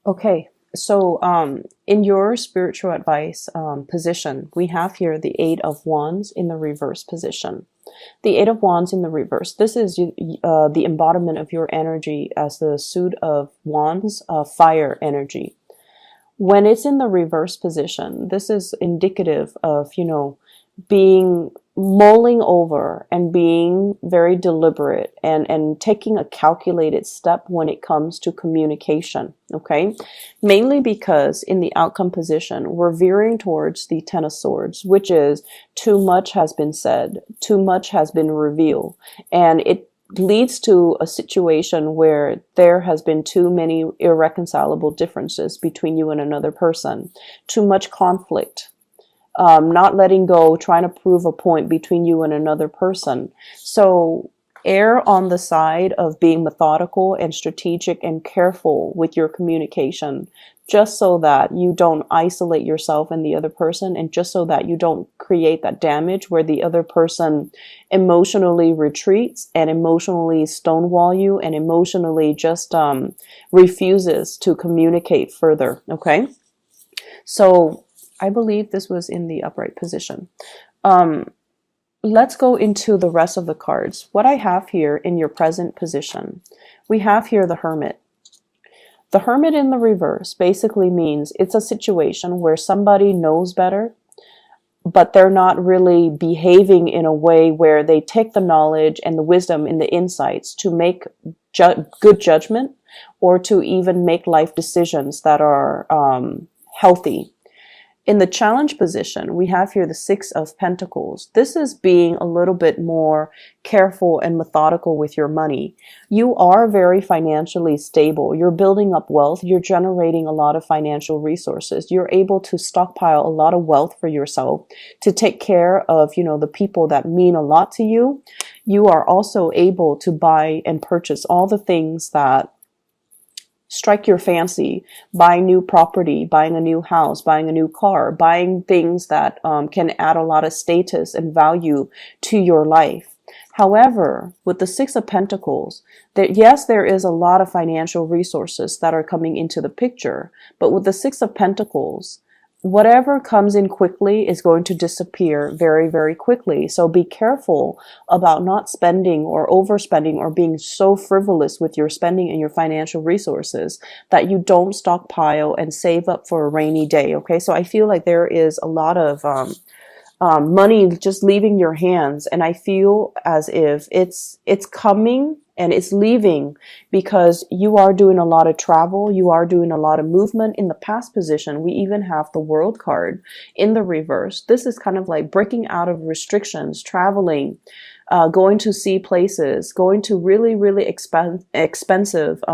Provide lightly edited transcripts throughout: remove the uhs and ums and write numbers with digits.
Okay, so in your spiritual advice position, we have here the Eight of Wands in the reverse position. The Eight of Wands in the reverse. This is the embodiment of your energy as the suit of Wands, fire energy. When it's in the reverse position, this is indicative of, being mulling over and being very deliberate and taking a calculated step when it comes to communication. Okay. Mainly because in the outcome position, we're veering towards the Ten of Swords, which is too much has been said, too much has been revealed, and it leads to a situation where there has been too many irreconcilable differences between you and another person, too much conflict, not letting go, trying to prove a point between you and another person. So err on the side of being methodical and strategic and careful with your communication, just so that you don't isolate yourself and the other person, and just so that you don't create that damage where the other person emotionally retreats and emotionally stonewall you and emotionally just refuses to communicate further. Okay. So I believe this was in the upright position. Let's go into the rest of the cards. What I have here in your present position, we have here the Hermit. The Hermit in the reverse basically means it's a situation where somebody knows better, but they're not really behaving in a way where they take the knowledge and the wisdom and the insights to make good judgment, or to even make life decisions that are healthy. In the challenge position, we have here the Six of Pentacles. This is being a little bit more careful and methodical with your money. You are very financially stable. You're building up wealth. You're generating a lot of financial resources. You're able to stockpile a lot of wealth for yourself to take care of, the people that mean a lot to you. You are also able to buy and purchase all the things that strike your fancy, buying new property, buying a new house, buying a new car, buying things that can add a lot of status and value to your life. However, with the Six of Pentacles, yes, there is a lot of financial resources that are coming into the picture, but with the Six of Pentacles, whatever comes in quickly is going to disappear very, very quickly. So be careful about not spending or overspending or being so frivolous with your spending and your financial resources that you don't stockpile and save up for a rainy day. Okay. So I feel like there is a lot of, money just leaving your hands. And I feel as if it's coming and it's leaving because you are doing a lot of travel. You are doing a lot of movement. In the past position, we even have the World card in the reverse. This is kind of like breaking out of restrictions, traveling, going to see places, going to really, really expensive,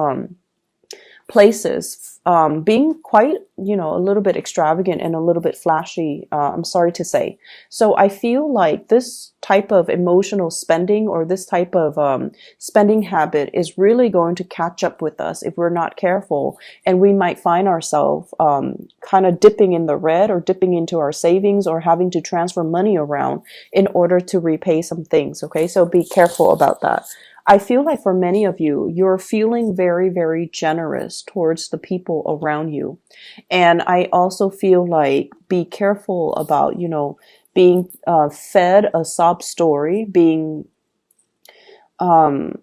places, being quite, a little bit extravagant and a little bit flashy, I'm sorry to say. So I feel like this type of emotional spending, or this type of spending habit, is really going to catch up with us if we're not careful. And we might find ourselves kind of dipping in the red, or dipping into our savings, or having to transfer money around in order to repay some things. Okay, so be careful about that. I feel like for many of you, you're feeling very, very generous towards the people around you. And I also feel like be careful about, being fed a sob story, um,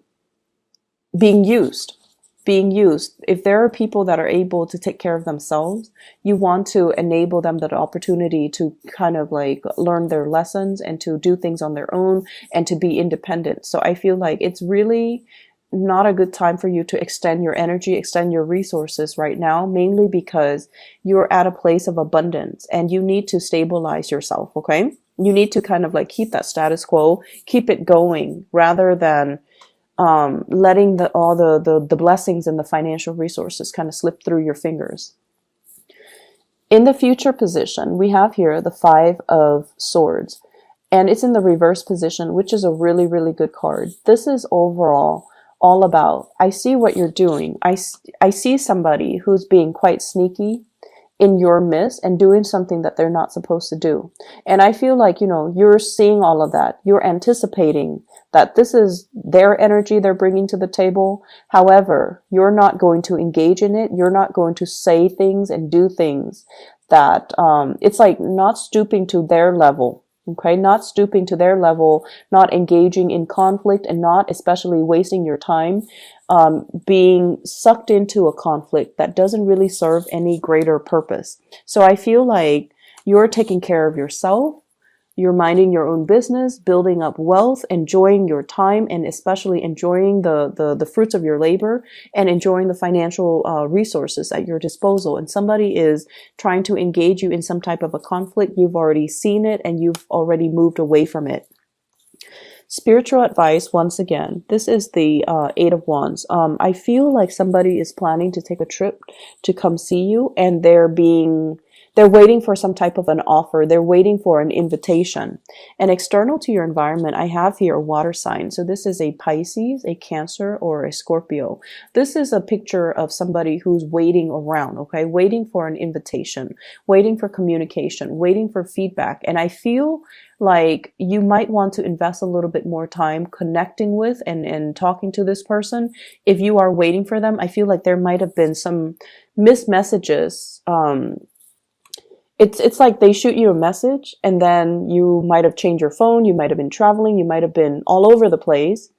being used. Being used. If there are people that are able to take care of themselves, you want to enable them that opportunity to kind of like learn their lessons and to do things on their own and to be independent. So I feel like it's really not a good time for you to extend your energy, extend your resources right now, mainly because you're at a place of abundance and you need to stabilize yourself. Okay. You need to kind of like keep that status quo, keep it going, rather than letting all the blessings and the financial resources kind of slip through your fingers. In the future position, we have here the Five of Swords, and it's in the reverse position, which is a really, really good card. This is overall all about, I see what you're doing. I see somebody who's being quite sneaky in your midst and doing something that they're not supposed to do. And I feel like, you're seeing all of that. You're anticipating that this is their energy they're bringing to the table. However, you're not going to engage in it. You're not going to say things and do things that, it's like not stooping to their level. Okay, not stooping to their level, not engaging in conflict, and not especially wasting your time being sucked into a conflict that doesn't really serve any greater purpose. So I feel like you're taking care of yourself. You're minding your own business, building up wealth, enjoying your time, and especially enjoying the fruits of your labor, and enjoying the financial resources at your disposal. And somebody is trying to engage you in some type of a conflict. You've already seen it and you've already moved away from it. Spiritual advice, once again, this is the Eight of Wands. I feel like somebody is planning to take a trip to come see you, and they're waiting for some type of an offer. They're waiting for an invitation. And external to your environment, I have here a water sign. So this is a Pisces, a Cancer, or a Scorpio. This is a picture of somebody who's waiting around, okay? Waiting for an invitation, waiting for communication, waiting for feedback. And I feel like you might want to invest a little bit more time connecting with and talking to this person. If you are waiting for them, I feel like there might have been some missed messages. It's like they shoot you a message and then you might have changed your phone, you might have been traveling, you might have been all over the place,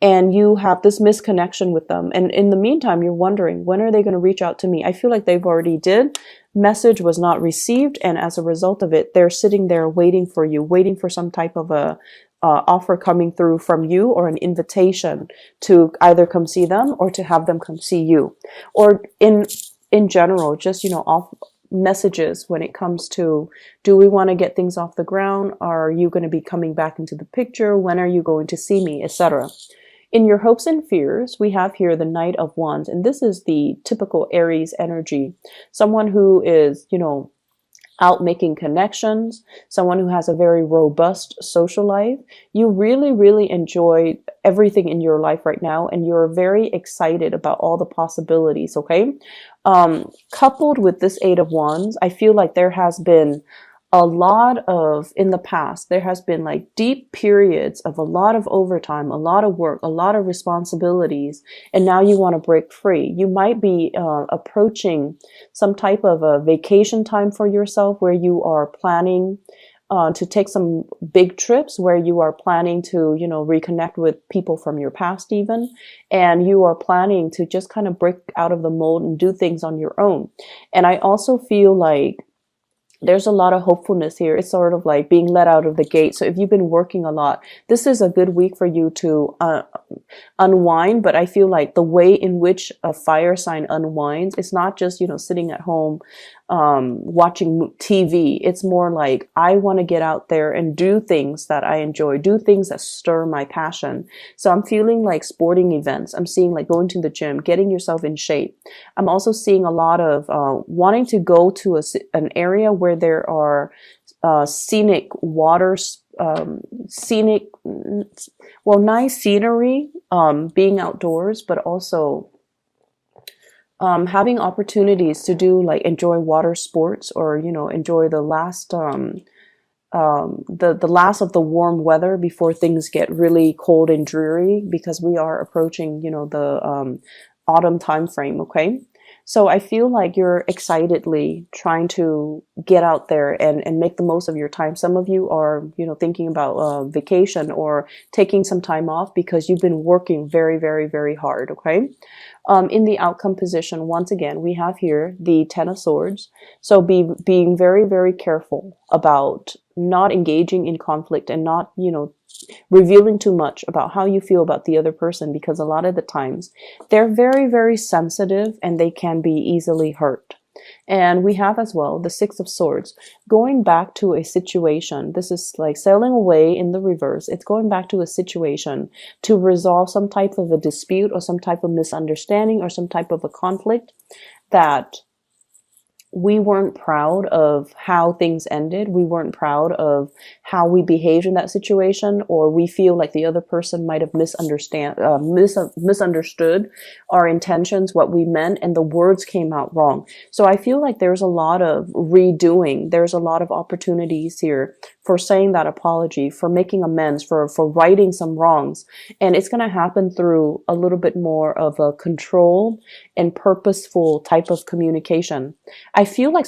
and you have this misconnection with them. And in the meantime, you're wondering, when are they going to reach out to me? I feel like they've already did. Message was not received, and as a result of it, they're sitting there waiting for you, waiting for some type of a offer coming through from you, or an invitation to either come see them or to have them come see you, or in general, just off messages when it comes to, do we want to get things off the ground? Are you going to be coming back into the picture? When are you going to see me, etc.? In your hopes and fears, we have here the Knight of Wands, and this is the typical Aries energy. Someone who is, out making connections, someone who has a very robust social life. You really, really enjoy everything in your life right now, and you're very excited about all the possibilities, okay? Coupled with this Eight of Wands, I feel like there has been a lot of, in the past, there has been like deep periods of a lot of overtime, a lot of work, a lot of responsibilities, and now you want to break free. You might be approaching some type of a vacation time for yourself, where you are planning to take some big trips, where you are planning to, reconnect with people from your past even, and you are planning to just kind of break out of the mold and do things on your own. And I also feel like there's a lot of hopefulness here. It's sort of like being let out of the gate. So if you've been working a lot, this is a good week for you to unwind. But I feel like the way in which a fire sign unwinds, it's not just, sitting at home watching TV. It's more like, I want to get out there and do things that I enjoy, do things that stir my passion. So I'm feeling like sporting events. I'm seeing like going to the gym, getting yourself in shape. I'm also seeing a lot of wanting to go to an area where there are scenic waters, nice scenery, being outdoors, but also having opportunities to do, like, enjoy water sports, or enjoy the last the last of the warm weather before things get really cold and dreary, because we are approaching the autumn time frame. Okay, so I feel like you're excitedly trying to get out there and make the most of your time. Some of you are thinking about vacation or taking some time off because you've been working very, very, very hard. Okay. In the outcome position, once again, we have here the Ten of Swords. So being very, very careful about not engaging in conflict and not, revealing too much about how you feel about the other person, because a lot of the times they're very, very sensitive and they can be easily hurt. And we have as well the Six of Swords, going back to a situation. This is like sailing away in the reverse. It's going back to a situation to resolve some type of a dispute or some type of misunderstanding or some type of a conflict that we weren't proud of how things ended. We weren't proud of how we behaved in that situation, or we feel like the other person might have misunderstood our intentions, what we meant, and the words came out wrong. So I feel like there's a lot of redoing. There's a lot of opportunities here for saying that apology, for making amends, for righting some wrongs. And it's going to happen through a little bit more of a controlled and purposeful type of communication. I feel like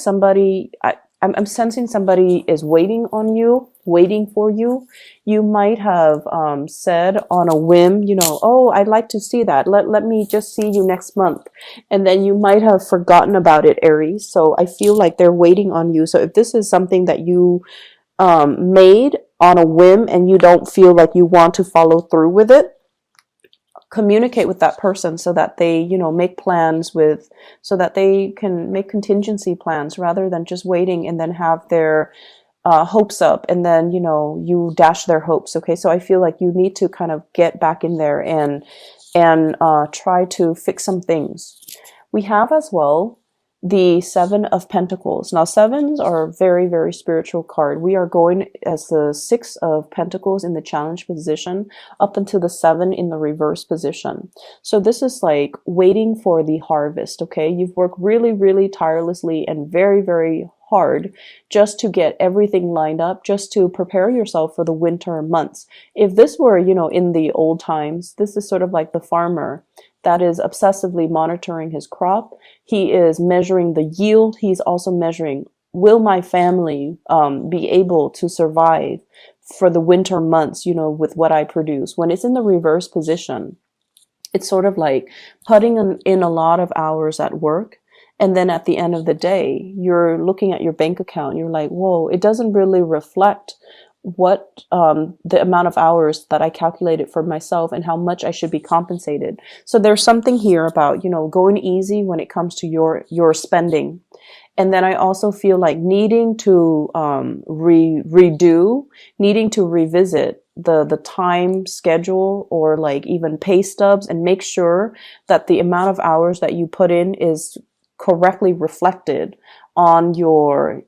I'm sensing somebody is waiting on you, waiting for you. You might have said on a whim, oh, I'd like to see that. Let me just see you next month. And then you might have forgotten about it, Aries. So I feel like they're waiting on you. So if this is something that you made on a whim and you don't feel like you want to follow through with it, communicate with that person so that they, make plans so that they can make contingency plans rather than just waiting and then have their hopes up and then, you dash their hopes. Okay. So I feel like you need to kind of get back in there and try to fix some things. We have as well the Seven of Pentacles. Now, sevens are a very, very spiritual card. We are going as the Six of Pentacles in the challenge position up until the Seven in the reverse position. So this is like waiting for the harvest, okay? You've worked really, really tirelessly and very, very hard just to get everything lined up, just to prepare yourself for the winter months. If this were, in the old times, this is sort of like the farmer that is obsessively monitoring his crop. He is measuring the yield. He's also measuring, will my family be able to survive for the winter months, with what I produce? When it's in the reverse position, it's sort of like putting in a lot of hours at work. And then at the end of the day, you're looking at your bank account. You're like, whoa, it doesn't really reflect what the amount of hours that I calculated for myself and how much I should be compensated. So there's something here about, going easy when it comes to your spending. And then I also feel like needing to redo, needing to revisit the time schedule or like even pay stubs and make sure that the amount of hours that you put in is correctly reflected on your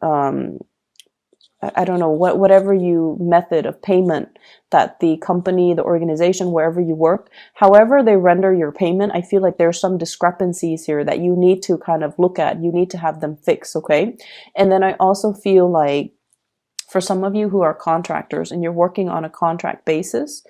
I don't know, whatever method of payment that the company, the organization, wherever you work, however they render your payment, I feel like there's some discrepancies here that you need to kind of look at. You need to have them fixed, okay? And then I also feel like for some of you who are contractors and you're working on a contract basis,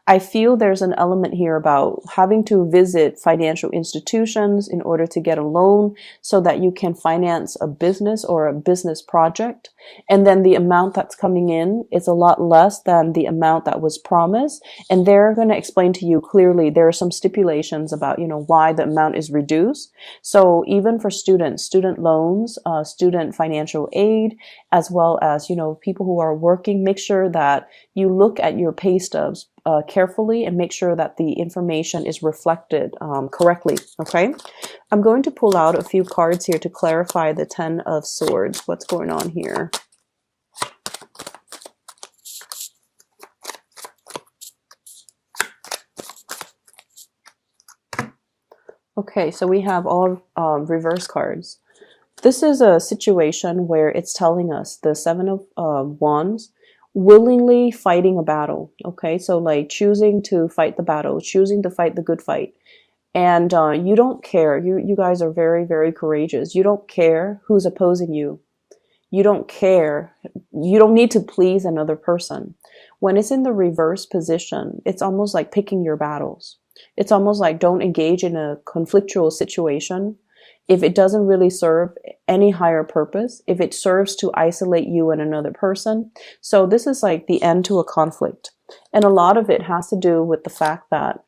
I feel there's an element here about having to visit financial institutions in order to get a loan so that you can finance a business or a business project. And then the amount that's coming in is a lot less than the amount that was promised. And they're going to explain to you clearly, there are some stipulations about, why the amount is reduced. So even for students, student loans, student financial aid, as well as, people who are working, make sure that you look at your pay stubs carefully and make sure that the information is reflected correctly, okay? I'm going to pull out a few cards here to clarify the Ten of Swords. What's going on here? Okay, so we have all reverse cards. This is a situation where it's telling us the Seven of Wands willingly fighting a battle. Okay, so like choosing to fight the battle, choosing to fight the good fight. And you don't care. You guys are very, very courageous. You don't care who's opposing you. You don't care. You don't need to please another person. When it's in the reverse position, it's almost like picking your battles. It's almost like don't engage in a conflictual situation if it doesn't really serve any higher purpose, if it serves to isolate you and another person. So this is like the end to a conflict. And a lot of it has to do with the fact that,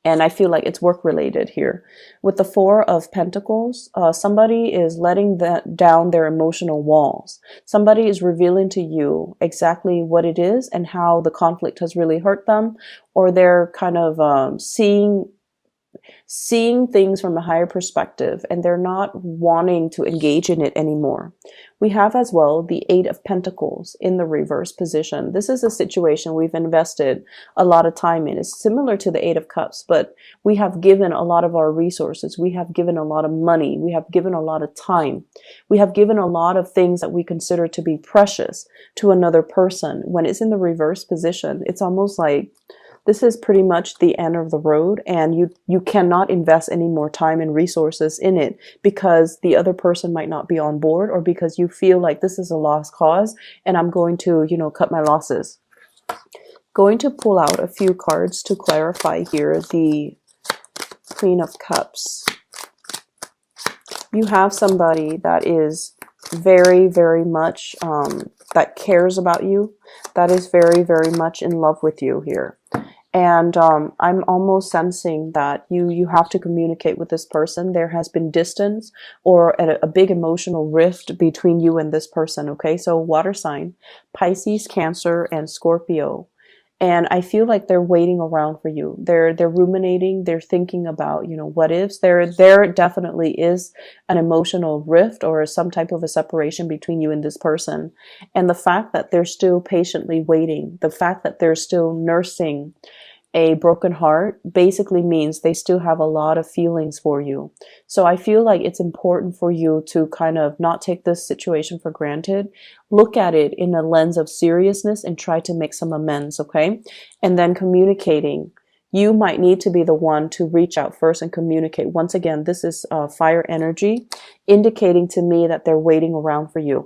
and I feel like it's work related here, with the Four of Pentacles, somebody is letting down their emotional walls. Somebody is revealing to you exactly what it is and how the conflict has really hurt them, or they're kind of seeing seeing things from a higher perspective, and they're not wanting to engage in it anymore. We have as well the Eight of Pentacles in the reverse position. This is a situation we've invested a lot of time in. It's similar to the Eight of Cups, but we have given a lot of our resources. We have given a lot of money. We have given a lot of time. We have given a lot of things that we consider to be precious to another person. When it's in the reverse position, it's almost like this is pretty much the end of the road, and you cannot invest any more time and resources in it because the other person might not be on board, or because you feel like this is a lost cause and I'm going to, cut my losses. Going to pull out a few cards to clarify here the Queen of Cups. You have somebody that is very, very much, that cares about you, that is very, very much in love with you here. And I'm almost sensing that you have to communicate with this person. There has been distance or a big emotional rift between you and this person, okay? So water sign, Pisces, Cancer, and Scorpio. And I feel like they're waiting around for you. They're ruminating. They're thinking about, what ifs. There definitely is an emotional rift or some type of a separation between you and this person. And the fact that they're still patiently waiting, the fact that they're still nursing a broken heart basically means they still have a lot of feelings for you. So I feel like it's important for you to kind of not take this situation for granted. Look at it in a lens of seriousness and try to make some amends, okay? And then communicating. You might need to be the one to reach out first and communicate. Once again, this is fire energy indicating to me that they're waiting around for you.